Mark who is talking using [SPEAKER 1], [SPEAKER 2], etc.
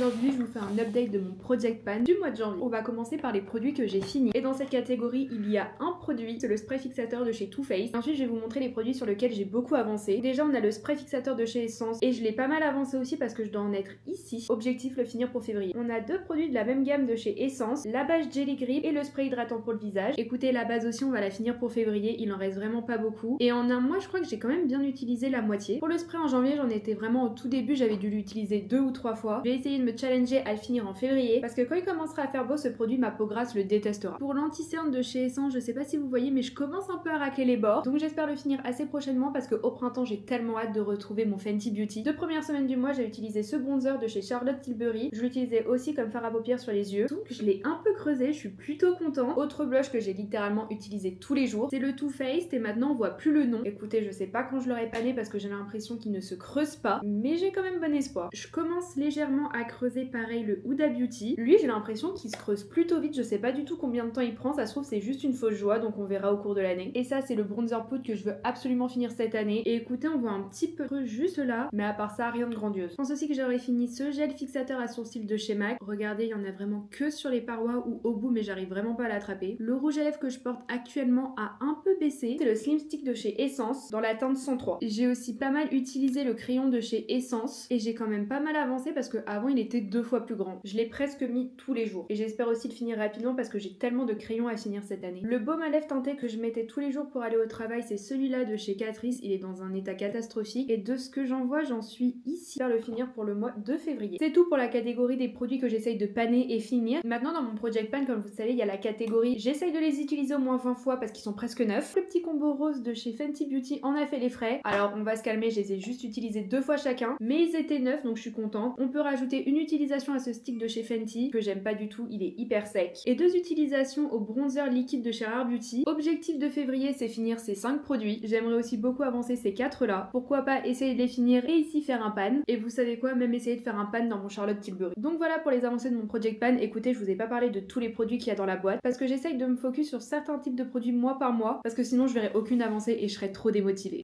[SPEAKER 1] Aujourd'hui, je vous fais un update de mon Project Pan du mois de janvier. On va commencer par les produits que j'ai finis. Et dans cette catégorie, il y a un produit, c'est le spray fixateur de chez Too Faced. Ensuite, je vais vous montrer les produits sur lesquels j'ai beaucoup avancé. Déjà, on a le spray fixateur de chez Essence et je l'ai pas mal avancé aussi parce que je dois en être ici. Objectif, le finir pour février. On a deux produits de la même gamme de chez Essence, la base Jelly Grip et le spray hydratant pour le visage. Écoutez, la base aussi, on va la finir pour février. Il en reste vraiment pas beaucoup. Et en un mois, je crois que j'ai quand même bien utilisé la moitié. Pour le spray en janvier, j'en étais vraiment au tout début. J'avais dû l'utiliser 2 ou 3 fois. Je vais essayer de me challenger à le finir en février parce que quand il commencera à faire beau, ce produit, ma peau grasse le détestera. Pour l'anti-cerne de chez Essence, je sais pas si vous voyez, mais je commence un peu à racler les bords. Donc j'espère le finir assez prochainement parce qu'au printemps, j'ai tellement hâte de retrouver mon Fenty Beauty. Deux premières semaines du mois, j'ai utilisé ce bronzer de chez Charlotte Tilbury. Je l'utilisais aussi comme fard à paupières sur les yeux. Donc je l'ai un peu creusé, je suis plutôt contente. Autre blush que j'ai littéralement utilisé tous les jours, c'est le Too Faced et maintenant on voit plus le nom. Écoutez, je sais pas quand je l'aurai pané parce que j'ai l'impression qu'il ne se creuse pas, mais j'ai quand même bon espoir. Je commence légèrement à creuser pareil le Huda Beauty. Lui, j'ai l'impression qu'il se creuse plutôt vite, je sais pas du tout combien de temps il prend, ça se trouve c'est juste une fausse joie, donc on verra au cours de l'année. Et ça, c'est le bronzer poudre que je veux absolument finir cette année. Et écoutez, on voit un petit peu creux juste là, mais à part ça, rien de grandiose. Je pense aussi que j'aurais fini ce gel fixateur à sourcils de chez MAC. Regardez, il y en a vraiment que sur les parois ou au bout, mais j'arrive vraiment pas à l'attraper. Le rouge à lèvres que je porte actuellement a un peu baissé, c'est le Slim Stick de chez Essence, dans la teinte 103. J'ai aussi pas mal utilisé le crayon de chez Essence, et j'ai quand même pas mal avancé parce qu'avant il était 2 fois plus grand. Je l'ai presque mis tous les jours, et j'espère aussi le finir rapidement parce que j'ai tellement de crayons à finir cette année. Le baume à lèvres teinté que je mettais tous les jours pour aller au travail, c'est celui-là de chez Catrice, il est dans un état catastrophique, et de ce que j'en vois, j'en suis ici à le finir pour le mois de février. C'est tout pour la catégorie des produits que j'essaye de paner et finir. Maintenant dans mon Project Pan, comme vous savez, il y a la catégorie j'essaye de les utiliser au moins 20 fois parce qu'ils sont presque neufs. Le petit combo rose de chez Fenty Beauty en a fait les frais. Alors on va se calmer, je les ai juste utilisés 2 fois chacun, mais ils étaient neufs donc je suis contente. On peut rajouter une utilisation à ce stick de chez Fenty que j'aime pas du tout, il est hyper sec. Et 2 utilisations au bronzer liquide de chez Rare Beauty. Objectif de février, c'est finir ces 5 produits. J'aimerais aussi beaucoup avancer ces 4 là. Pourquoi pas essayer de les finir et ici faire un pan. Et vous savez quoi, même essayer de faire un pan dans mon Charlotte Tilbury. Donc voilà pour les avancées de mon Project Pan. Écoutez, je vous ai pas parlé de tous les produits qu'il y a dans la boîte parce que j'essaye de me focus sur certains types de produits mois par mois parce que sinon je verrai aucune avancée et je serais trop démotivée.